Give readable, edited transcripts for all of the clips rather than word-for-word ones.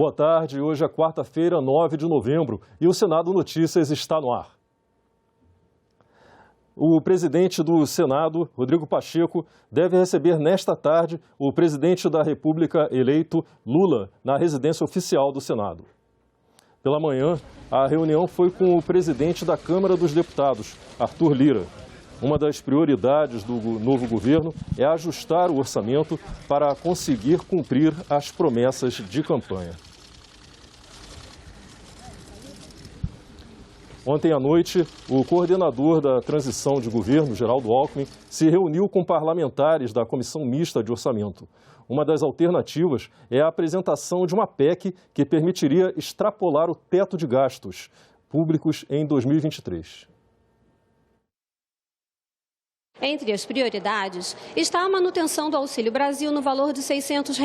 Boa tarde, hoje é quarta-feira, 9 de novembro, e o Senado Notícias está no ar. O presidente do Senado, Rodrigo Pacheco, deve receber nesta tarde o presidente da República eleito, Lula, na residência oficial do Senado. Pela manhã, a reunião foi com o presidente da Câmara dos Deputados, Arthur Lira. Uma das prioridades do novo governo é ajustar o orçamento para conseguir cumprir as promessas de campanha. Ontem à noite, o coordenador da transição de governo, Geraldo Alckmin, se reuniu com parlamentares da Comissão Mista de Orçamento. Uma das alternativas é a apresentação de uma PEC que permitiria extrapolar o teto de gastos públicos em 2023. Entre as prioridades está a manutenção do Auxílio Brasil no valor de R$ 600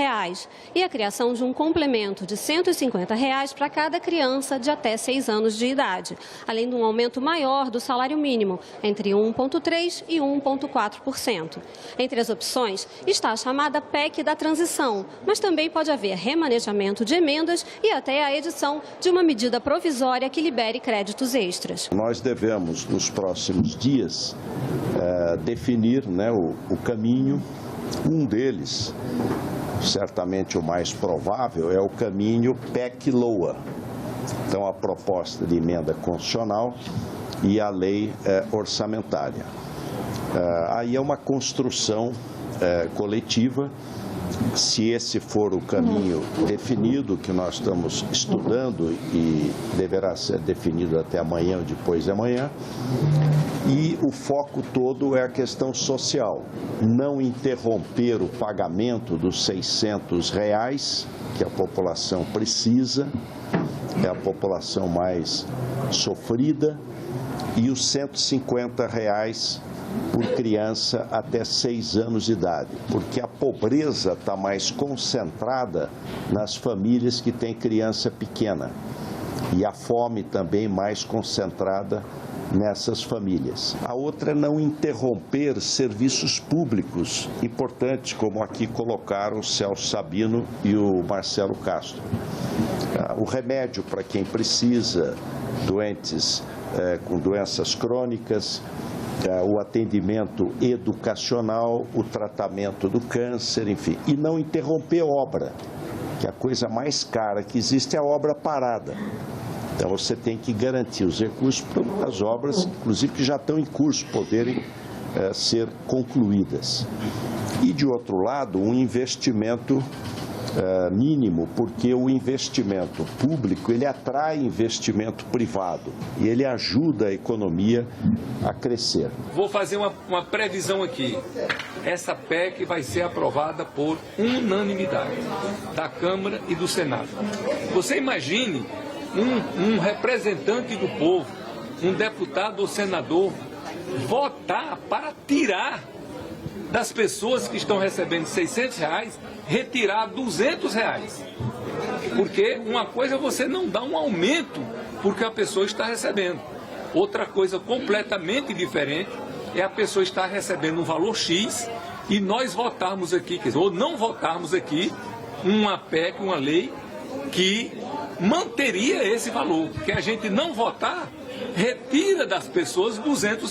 e a criação de um complemento de R$ 150 para cada criança de até 6 anos de idade, além de um aumento maior do salário mínimo, entre 1,3% e 1,4%. Entre as opções está a chamada PEC da transição, mas também pode haver remanejamento de emendas e até a edição de uma medida provisória que libere créditos extras. Nós devemos, nos próximos dias, definir o caminho. Um deles, certamente o mais provável, é o caminho PEC-LOA. Então, a proposta de emenda constitucional e a lei orçamentária. Aí é uma construção coletiva. Se esse for o caminho definido, que nós estamos estudando e deverá ser definido até amanhã ou depois de amanhã, e o foco todo é a questão social. Não interromper o pagamento dos R$ 600, que a população precisa, é a população mais sofrida, e os R$ 150 por criança até 6 anos de idade, porque a pobreza está mais concentrada nas famílias que têm criança pequena e a fome também mais concentrada nessas famílias. A outra é não interromper serviços públicos importantes, como aqui colocaram o Celso Sabino e o Marcelo Castro. O remédio para quem precisa, doentes com doenças crônicas, o atendimento educacional, o tratamento do câncer, enfim. E não interromper obra, que a coisa mais cara que existe é a obra parada. Então você tem que garantir os recursos para as obras, inclusive que já estão em curso, poderem ser concluídas. E de outro lado, um investimento mínimo, porque o investimento público, ele atrai investimento privado e ele ajuda a economia a crescer. Vou fazer uma previsão aqui. Essa PEC vai ser aprovada por unanimidade da Câmara e do Senado. Você imagine um representante do povo, um deputado ou senador, votar para tirar das pessoas que estão recebendo R$ 600, retirar R$ 200. Porque uma coisa é você não dar um aumento porque a pessoa está recebendo. Outra coisa completamente diferente é a pessoa estar recebendo um valor X e nós votarmos aqui, ou não votarmos aqui, uma PEC, uma lei que manteria esse valor. Porque a gente não votar, retira das pessoas R$ 200.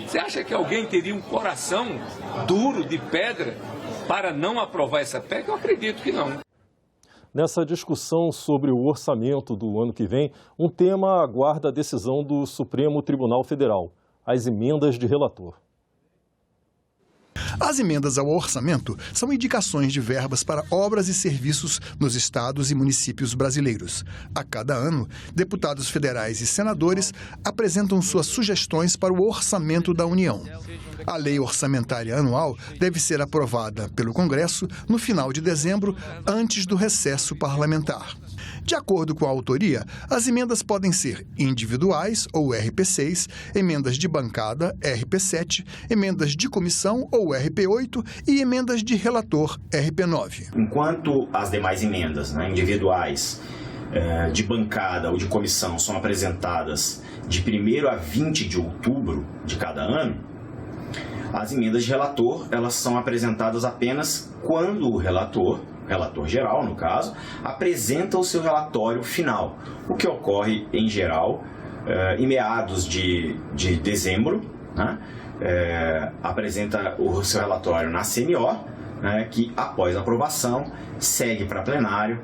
Você acha que alguém teria um coração duro de pedra para não aprovar essa PEC? Eu acredito que não. Nessa discussão sobre o orçamento do ano que vem, um tema aguarda a decisão do Supremo Tribunal Federal: as emendas de relator. As emendas ao orçamento são indicações de verbas para obras e serviços nos estados e municípios brasileiros. A cada ano, deputados federais e senadores apresentam suas sugestões para o orçamento da União. A lei orçamentária anual deve ser aprovada pelo Congresso no final de dezembro, antes do recesso parlamentar. De acordo com a autoria, as emendas podem ser individuais, ou RP6, emendas de bancada, RP7, emendas de comissão, ou RP8, e emendas de relator, RP9. Enquanto as demais emendas, individuais, de bancada ou de comissão, são apresentadas de 1º a 20 de outubro de cada ano, As emendas de relator, elas são apresentadas apenas quando o relator geral no caso, apresenta o seu relatório final, o que ocorre em geral em meados de dezembro, né? Apresenta o seu relatório na CMO, né, que após aprovação segue para plenário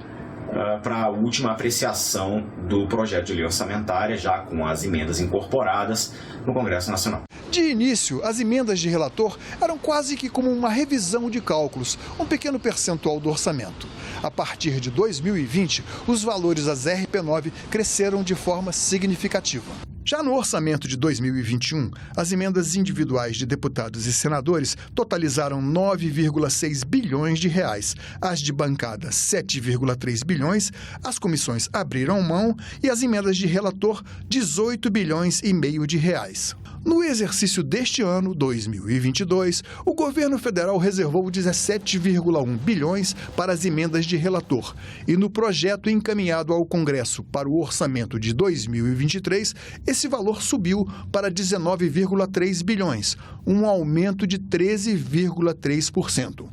para a última apreciação do projeto de lei orçamentária, já com as emendas incorporadas no Congresso Nacional. De início, as emendas de relator eram quase que como uma revisão de cálculos, um pequeno percentual do orçamento. A partir de 2020, os valores das RP9 cresceram de forma significativa. Já no orçamento de 2021, as emendas individuais de deputados e senadores totalizaram 9,6 bilhões de reais. As de bancada, 7,3 bilhões, as comissões abriram mão e as emendas de relator, 18 bilhões e meio de reais. No exercício deste ano, 2022, o governo federal reservou 17,1 bilhões para as emendas de relator. E no projeto encaminhado ao Congresso para o orçamento de 2023, esse valor subiu para 19,3 bilhões, um aumento de 13,3%.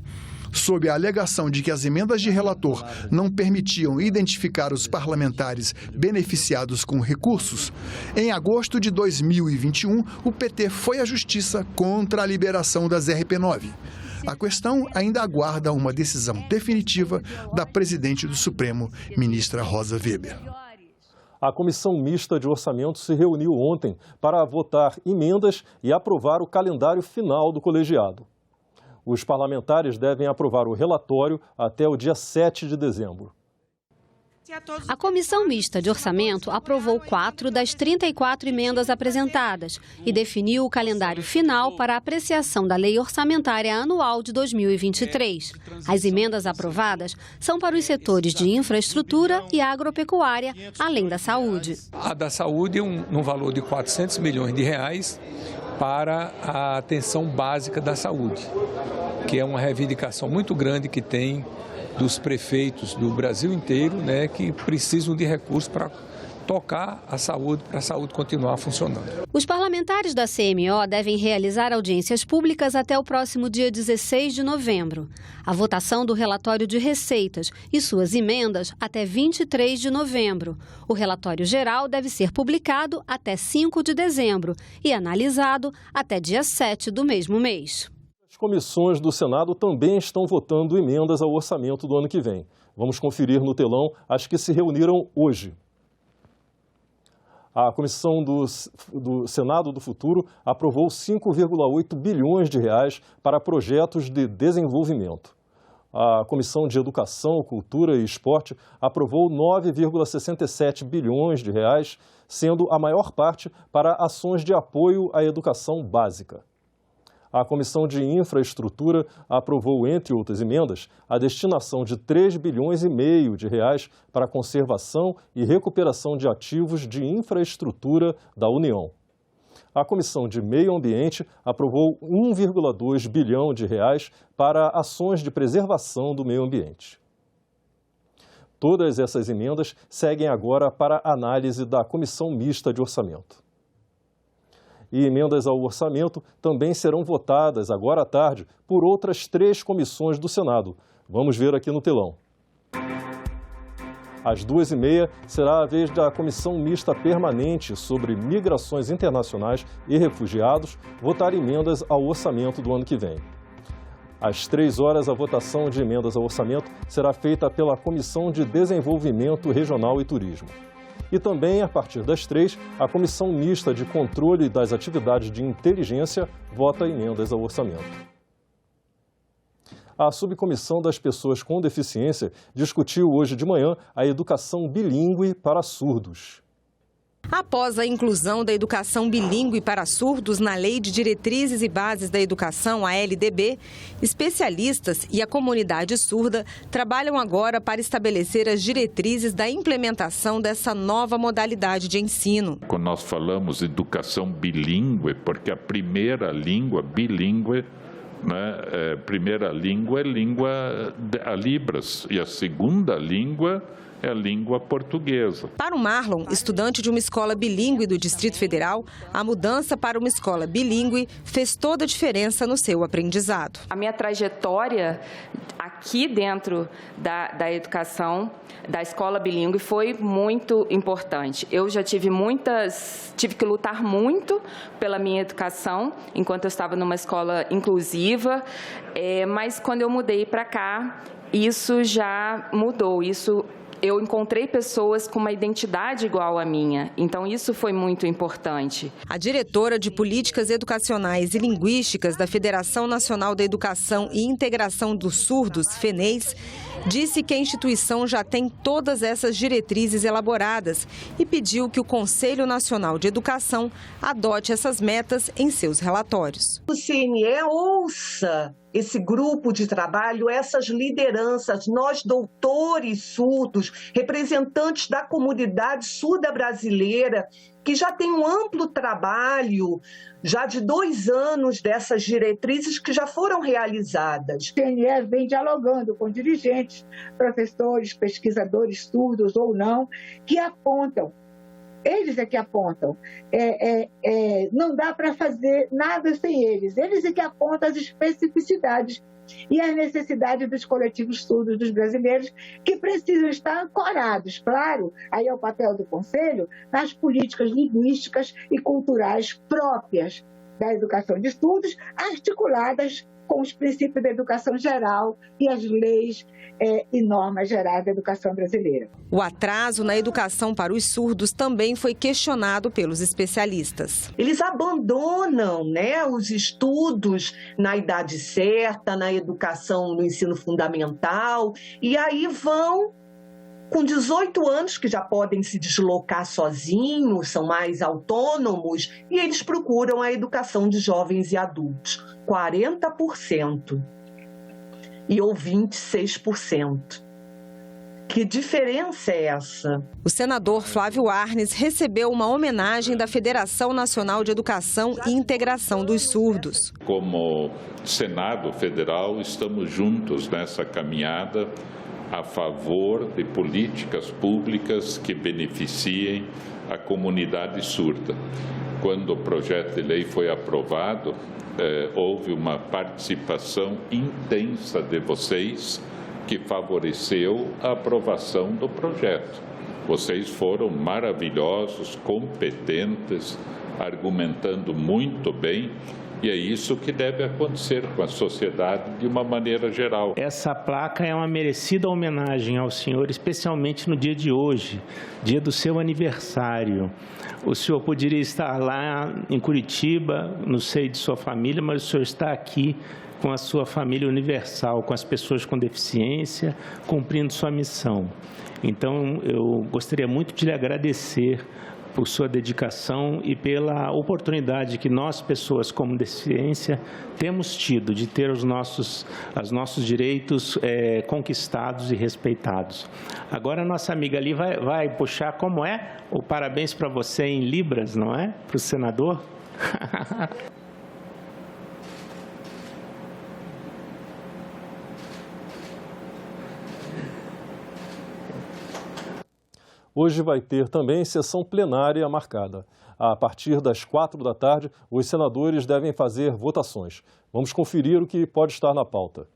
Sob a alegação de que as emendas de relator não permitiam identificar os parlamentares beneficiados com recursos, em agosto de 2021, o PT foi à Justiça contra a liberação das RP9. A questão ainda aguarda uma decisão definitiva da presidente do Supremo, ministra Rosa Weber. A Comissão Mista de Orçamento se reuniu ontem para votar emendas e aprovar o calendário final do colegiado. Os parlamentares devem aprovar o relatório até o dia 7 de dezembro. A Comissão Mista de Orçamento aprovou 4 das 34 emendas apresentadas e definiu o calendário final para a apreciação da Lei Orçamentária Anual de 2023. As emendas aprovadas são para os setores de infraestrutura e agropecuária, além da saúde. A da saúde num valor de 400 milhões de reais para a atenção básica da saúde, que é uma reivindicação muito grande que tem dos prefeitos do Brasil inteiro, né, que precisam de recursos para tocar a saúde, para a saúde continuar funcionando. Os parlamentares da CMO devem realizar audiências públicas até o próximo dia 16 de novembro. A votação do relatório de receitas e suas emendas até 23 de novembro. O relatório geral deve ser publicado até 5 de dezembro e analisado até dia 7 do mesmo mês. As comissões do Senado também estão votando emendas ao orçamento do ano que vem. Vamos conferir no telão as que se reuniram hoje. A Comissão do Senado do Futuro aprovou 5,8 bilhões de reais para projetos de desenvolvimento. A Comissão de Educação, Cultura e Esporte aprovou 9,67 bilhões de reais, sendo a maior parte para ações de apoio à educação básica. A Comissão de Infraestrutura aprovou, entre outras emendas, a destinação de 3 bilhões e meio de reais para a conservação e recuperação de ativos de infraestrutura da União. A Comissão de Meio Ambiente aprovou 1,2 bilhão de reais para ações de preservação do meio ambiente. Todas essas emendas seguem agora para análise da Comissão Mista de Orçamento. E emendas ao orçamento também serão votadas agora à tarde por outras 3 comissões do Senado. Vamos ver aqui no telão. Às 2h30 será a vez da Comissão Mista Permanente sobre Migrações Internacionais e Refugiados votar emendas ao orçamento do ano que vem. Às 3h, a votação de emendas ao orçamento será feita pela Comissão de Desenvolvimento Regional e Turismo. E também, a partir das 3h, a Comissão Mista de Controle das Atividades de Inteligência vota emendas ao orçamento. A Subcomissão das Pessoas com Deficiência discutiu hoje de manhã a educação bilíngue para surdos. Após a inclusão da educação bilíngue para surdos na Lei de Diretrizes e Bases da Educação, a LDB, especialistas e a comunidade surda trabalham agora para estabelecer as diretrizes da implementação dessa nova modalidade de ensino. Quando nós falamos educação bilíngue, porque a primeira língua bilíngue, primeira língua é língua a Libras e a segunda língua é a língua portuguesa. Para o Marlon, estudante de uma escola bilíngue do Distrito Federal, a mudança para uma escola bilíngue fez toda a diferença no seu aprendizado. A minha trajetória aqui dentro da educação, da escola bilíngue, foi muito importante. Eu já tive que lutar muito pela minha educação, enquanto eu estava numa escola inclusiva, mas quando eu mudei para cá, isso já mudou, eu encontrei pessoas com uma identidade igual à minha, então isso foi muito importante. A diretora de Políticas Educacionais e Linguísticas da Federação Nacional da Educação e Integração dos Surdos, FENEIS, disse que a instituição já tem todas essas diretrizes elaboradas e pediu que o Conselho Nacional de Educação adote essas metas em seus relatórios. O CNE ouça esse grupo de trabalho, essas lideranças, nós doutores surdos, representantes da comunidade surda brasileira, que já tem um amplo trabalho, já de 2 anos dessas diretrizes que já foram realizadas. O CNE vem dialogando com dirigentes, professores, pesquisadores surdos ou não, que apontam. Eles é que apontam. Não dá para fazer nada sem eles. Eles é que apontam as especificidades e as necessidades dos coletivos surdos dos brasileiros, que precisam estar ancorados, claro, aí é o papel do Conselho, nas políticas linguísticas e culturais próprias da educação de surdos, articuladas com os princípios da educação geral e as leis e normas gerais da educação brasileira. O atraso na educação para os surdos também foi questionado pelos especialistas. Eles abandonam, os estudos na idade certa, na educação no ensino fundamental, e aí vão com 18 anos, que já podem se deslocar sozinhos, são mais autônomos, e eles procuram a educação de jovens e adultos. 40% e ou 26%. Que diferença é essa? O senador Flávio Arnes recebeu uma homenagem da Federação Nacional de Educação e Integração dos Surdos. Como Senado Federal, estamos juntos nessa caminhada a favor de políticas públicas que beneficiem a comunidade surda. Quando o projeto de lei foi aprovado, houve uma participação intensa de vocês que favoreceu a aprovação do projeto. Vocês foram maravilhosos, competentes, argumentando muito bem. E é isso que deve acontecer com a sociedade de uma maneira geral. Essa placa é uma merecida homenagem ao senhor, especialmente no dia de hoje, dia do seu aniversário. O senhor poderia estar lá em Curitiba, no seio de sua família, mas o senhor está aqui com a sua família universal, com as pessoas com deficiência, cumprindo sua missão. Então, eu gostaria muito de lhe agradecer por sua dedicação e pela oportunidade que nós, pessoas com deficiência, temos tido de ter os nossos direitos conquistados e respeitados. Agora a nossa amiga ali vai puxar como é o parabéns para você em libras, não é? Para o senador. Hoje vai ter também sessão plenária marcada. A partir das 4 da tarde, os senadores devem fazer votações. Vamos conferir o que pode estar na pauta.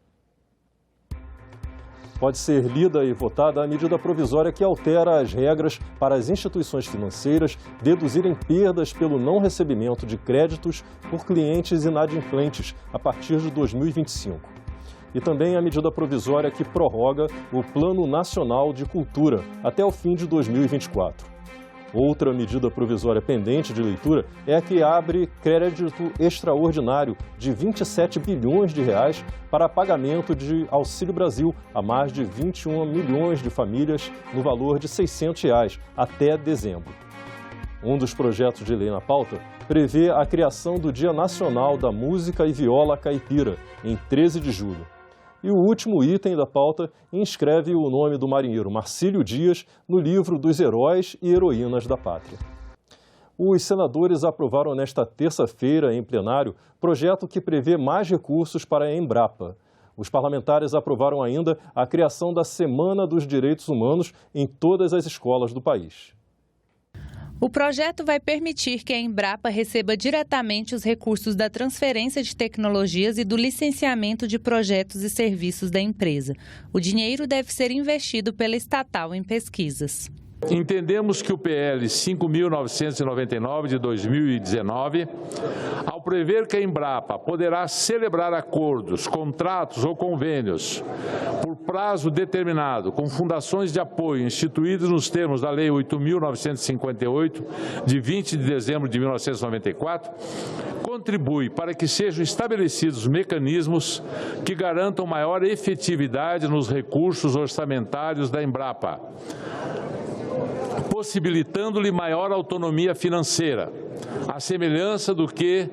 Pode ser lida e votada a medida provisória que altera as regras para as instituições financeiras deduzirem perdas pelo não recebimento de créditos por clientes inadimplentes a partir de 2025. E também a medida provisória que prorroga o Plano Nacional de Cultura até o fim de 2024. Outra medida provisória pendente de leitura é a que abre crédito extraordinário de 27 bilhões de reais para pagamento de Auxílio Brasil a mais de 21 milhões de famílias no valor de R$ 600 reais até dezembro. Um dos projetos de lei na pauta prevê a criação do Dia Nacional da Música e Viola Caipira, em 13 de julho. E o último item da pauta inscreve o nome do marinheiro Marcílio Dias no livro dos Heróis e Heroínas da Pátria. Os senadores aprovaram nesta terça-feira, em plenário, projeto que prevê mais recursos para a Embrapa. Os parlamentares aprovaram ainda a criação da Semana dos Direitos Humanos em todas as escolas do país. O projeto vai permitir que a Embrapa receba diretamente os recursos da transferência de tecnologias e do licenciamento de projetos e serviços da empresa. O dinheiro deve ser investido pela estatal em pesquisas. Entendemos que o PL 5.999 de 2019, ao prever que a Embrapa poderá celebrar acordos, contratos ou convênios por prazo determinado com fundações de apoio instituídas nos termos da Lei 8.958, de 20 de dezembro de 1994, contribui para que sejam estabelecidos mecanismos que garantam maior efetividade nos recursos orçamentários da Embrapa, possibilitando-lhe maior autonomia financeira, à semelhança do que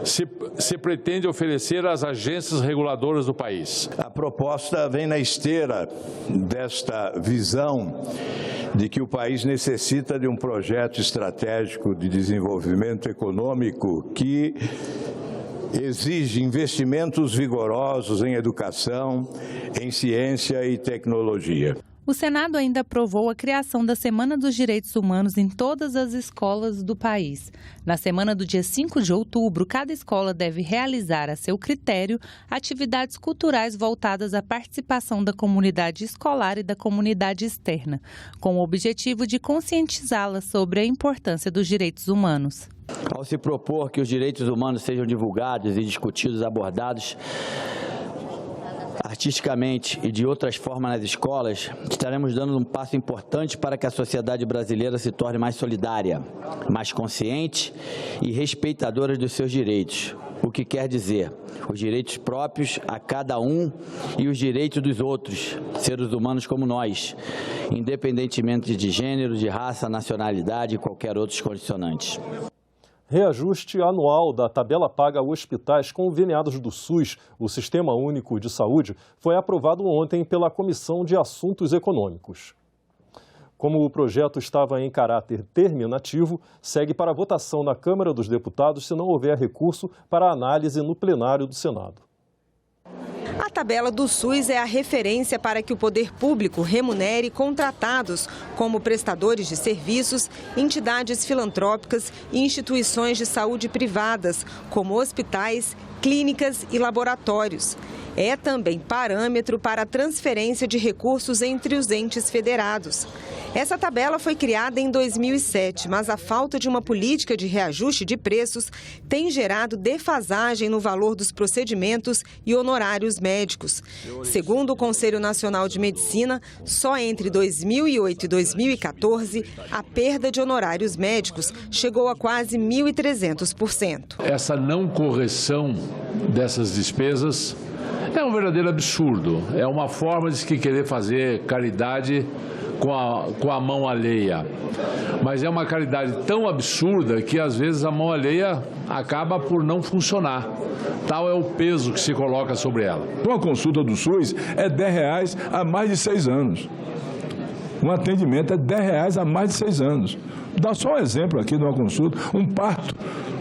se pretende oferecer às agências reguladoras do país. A proposta vem na esteira desta visão de que o país necessita de um projeto estratégico de desenvolvimento econômico que exige investimentos vigorosos em educação, em ciência e tecnologia. O Senado ainda aprovou a criação da Semana dos Direitos Humanos em todas as escolas do país. Na semana do dia 5 de outubro, cada escola deve realizar, a seu critério, atividades culturais voltadas à participação da comunidade escolar e da comunidade externa, com o objetivo de conscientizá-la sobre a importância dos direitos humanos. Ao se propor que os direitos humanos sejam divulgados e discutidos, abordados artisticamente e de outras formas nas escolas, estaremos dando um passo importante para que a sociedade brasileira se torne mais solidária, mais consciente e respeitadora dos seus direitos. O que quer dizer, os direitos próprios a cada um e os direitos dos outros, seres humanos como nós, independentemente de gênero, de raça, nacionalidade e qualquer outros condicionantes. Reajuste anual da tabela paga a hospitais conveniados do SUS, o Sistema Único de Saúde, foi aprovado ontem pela Comissão de Assuntos Econômicos. Como o projeto estava em caráter terminativo, segue para votação na Câmara dos Deputados se não houver recurso para análise no plenário do Senado. A tabela do SUS é a referência para que o poder público remunere contratados como prestadores de serviços, entidades filantrópicas e instituições de saúde privadas, como hospitais, clínicas e laboratórios. É também parâmetro para a transferência de recursos entre os entes federados. Essa tabela foi criada em 2007, mas a falta de uma política de reajuste de preços tem gerado defasagem no valor dos procedimentos e honorários médicos. Segundo o Conselho Nacional de Medicina, só entre 2008 e 2014, a perda de honorários médicos chegou a quase 1.300%. Essa não correção dessas despesas é um verdadeiro absurdo. É uma forma de querer fazer caridade com a mão alheia. Mas é uma caridade tão absurda que, às vezes, a mão alheia acaba por não funcionar. Tal é o peso que se coloca sobre ela. Uma consulta do SUS é R$10 há mais de 6 anos. Um atendimento é R$10 há mais de 6 anos. Dá só um exemplo aqui de uma consulta, um parto,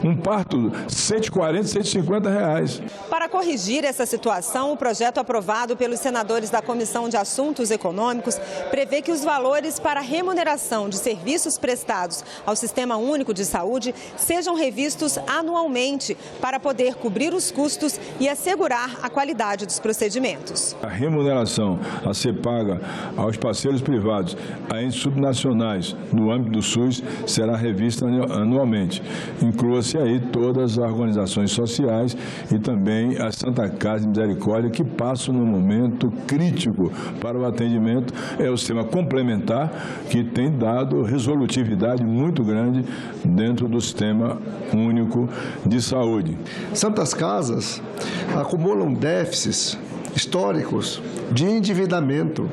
R$140, R$150. Para corrigir essa situação, o projeto aprovado pelos senadores da Comissão de Assuntos Econômicos prevê que os valores para remuneração de serviços prestados ao Sistema Único de Saúde sejam revistos anualmente para poder cobrir os custos e assegurar a qualidade dos procedimentos. A remuneração a ser paga aos parceiros privados, a entes subnacionais no âmbito do SUS, será revista anualmente. Inclua-se aí todas as organizações sociais e também a Santa Casa de Misericórdia, que passam num momento crítico para o atendimento. É o sistema complementar que tem dado resolutividade muito grande dentro do Sistema Único de Saúde. Santas Casas acumulam déficits históricos de endividamento.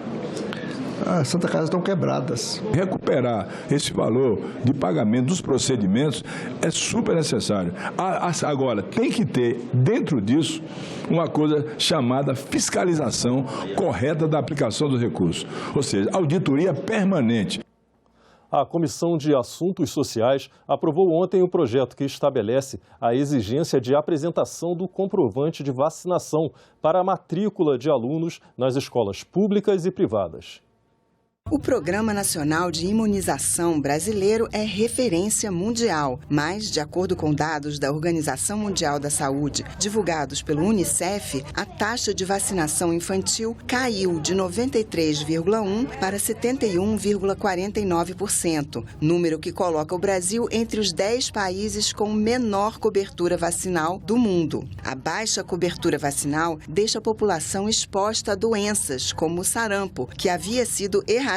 As Santa Casas estão quebradas. Recuperar esse valor de pagamento dos procedimentos é super necessário. Agora, tem que ter dentro disso uma coisa chamada fiscalização correta da aplicação dos recursos, ou seja, auditoria permanente. A Comissão de Assuntos Sociais aprovou ontem o projeto que estabelece a exigência de apresentação do comprovante de vacinação para a matrícula de alunos nas escolas públicas e privadas. O Programa Nacional de Imunização brasileiro é referência mundial, mas, de acordo com dados da Organização Mundial da Saúde, divulgados pelo Unicef, a taxa de vacinação infantil caiu de 93,1% para 71,49%, número que coloca o Brasil entre os 10 países com menor cobertura vacinal do mundo. A baixa cobertura vacinal deixa a população exposta a doenças, como o sarampo, que havia sido erradicado,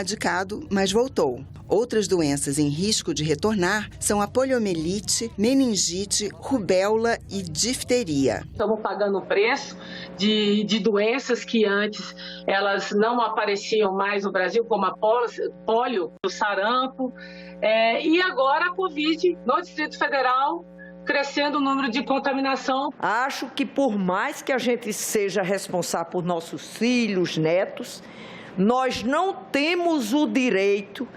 mas voltou. Outras doenças em risco de retornar são a poliomielite, meningite, rubéola e difteria. Estamos pagando o preço de doenças que antes elas não apareciam mais no Brasil, como a polio, o sarampo, e agora a Covid no Distrito Federal, crescendo o número de contaminação. Acho que por mais que a gente seja responsável por nossos filhos, netos, nós não temos o direito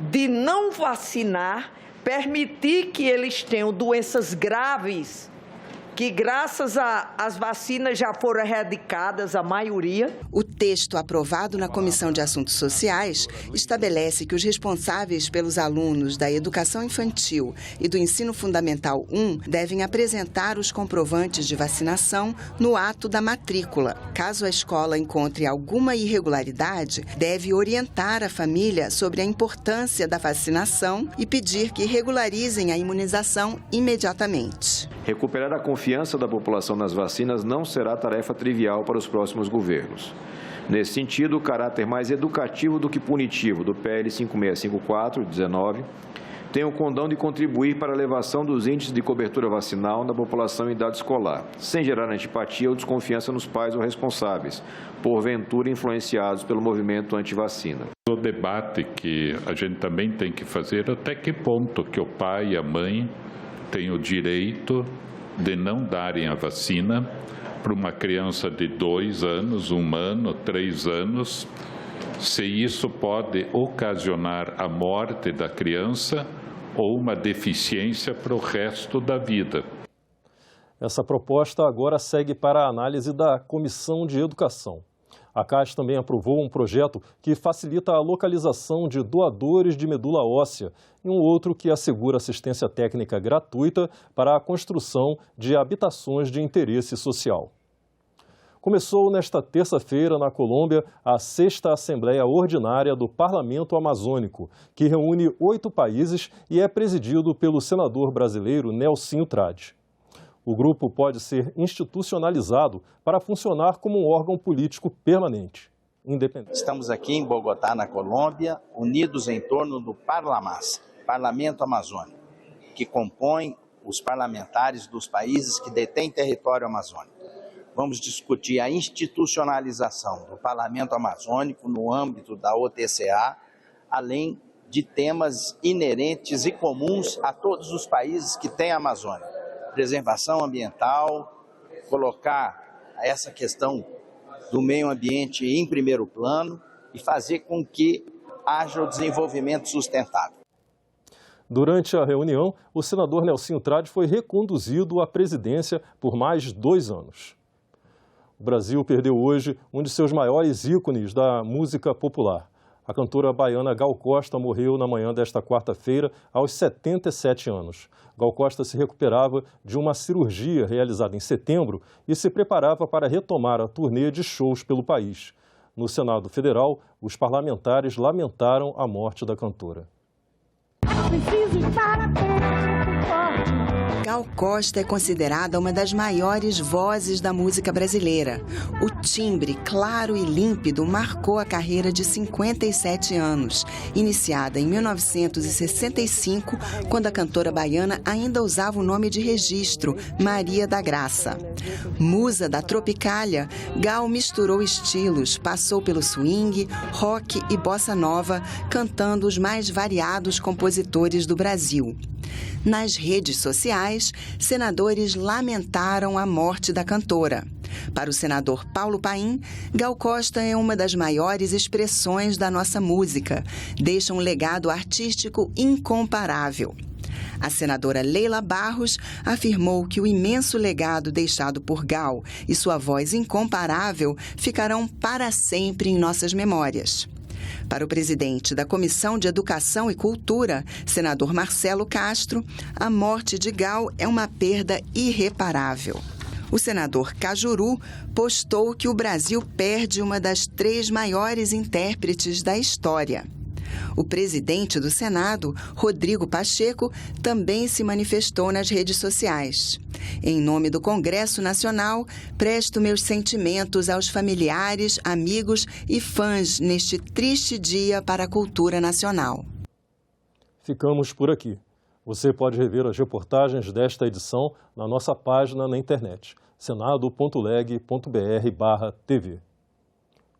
de não vacinar, permitir que eles tenham doenças graves, que graças às vacinas já foram erradicadas, a maioria. O texto aprovado na Comissão de Assuntos Sociais estabelece que os responsáveis pelos alunos da educação infantil e do ensino fundamental 1 devem apresentar os comprovantes de vacinação no ato da matrícula. Caso a escola encontre alguma irregularidade, deve orientar a família sobre a importância da vacinação e pedir que regularizem a imunização imediatamente. Recuperar a confiança da população nas vacinas não será tarefa trivial para os próximos governos. Nesse sentido, o caráter mais educativo do que punitivo do PL 5654/19 tem o condão de contribuir para a elevação dos índices de cobertura vacinal na população em idade escolar, sem gerar antipatia ou desconfiança nos pais ou responsáveis, porventura influenciados pelo movimento anti-vacina. O debate que a gente também tem que fazer até que ponto que o pai e a mãe têm o direito de não darem a vacina para uma criança de 2 anos, 1 ano, 3 anos, se isso pode ocasionar a morte da criança ou uma deficiência para o resto da vida. Essa proposta agora segue para a análise da Comissão de Educação. A CAS também aprovou um projeto que facilita a localização de doadores de medula óssea e um outro que assegura assistência técnica gratuita para a construção de habitações de interesse social. Começou nesta terça-feira, na Colômbia, a 6ª Assembleia Ordinária do Parlamento Amazônico, que reúne 8 países e é presidido pelo senador brasileiro Nelsinho Trade. O grupo pode ser institucionalizado para funcionar como um órgão político permanente, independente. Estamos aqui em Bogotá, na Colômbia, unidos em torno do Parlamas, Parlamento Amazônico, que compõe os parlamentares dos países que detêm território amazônico. Vamos discutir a institucionalização do Parlamento Amazônico no âmbito da OTCA, além de temas inerentes e comuns a todos os países que têm a Amazônia. Preservação ambiental, colocar essa questão do meio ambiente em primeiro plano e fazer com que haja o desenvolvimento sustentável. Durante a reunião, o senador Nelsinho Trade foi reconduzido à presidência por mais 2 anos. O Brasil perdeu hoje um de seus maiores ícones da música popular. A cantora baiana Gal Costa morreu na manhã desta quarta-feira, aos 77 anos. Gal Costa se recuperava de uma cirurgia realizada em setembro e se preparava para retomar a turnê de shows pelo país. No Senado Federal, os parlamentares lamentaram a morte da cantora. Gal Costa é considerada uma das maiores vozes da música brasileira. O timbre claro e límpido marcou a carreira de 57 anos, iniciada em 1965, quando a cantora baiana ainda usava o nome de registro, Maria da Graça. Musa da Tropicália, Gal misturou estilos, passou pelo swing, rock e bossa nova, cantando os mais variados compositores do Brasil. Nas redes sociais, senadores lamentaram a morte da cantora. Para o senador Paulo Paim, Gal Costa é uma das maiores expressões da nossa música. Deixa um legado artístico incomparável. A senadora Leila Barros afirmou que o imenso legado deixado por Gal e sua voz incomparável ficarão para sempre em nossas memórias. Para o presidente da Comissão de Educação e Cultura, senador Marcelo Castro, a morte de Gal é uma perda irreparável. O senador Cajuru postou que o Brasil perde uma das 3 maiores intérpretes da história. O presidente do Senado, Rodrigo Pacheco, também se manifestou nas redes sociais. Em nome do Congresso Nacional, presto meus sentimentos aos familiares, amigos e fãs neste triste dia para a cultura nacional. Ficamos por aqui. Você pode rever as reportagens desta edição na nossa página na internet, senado.leg.br/tv.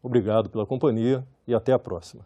Obrigado pela companhia e até a próxima.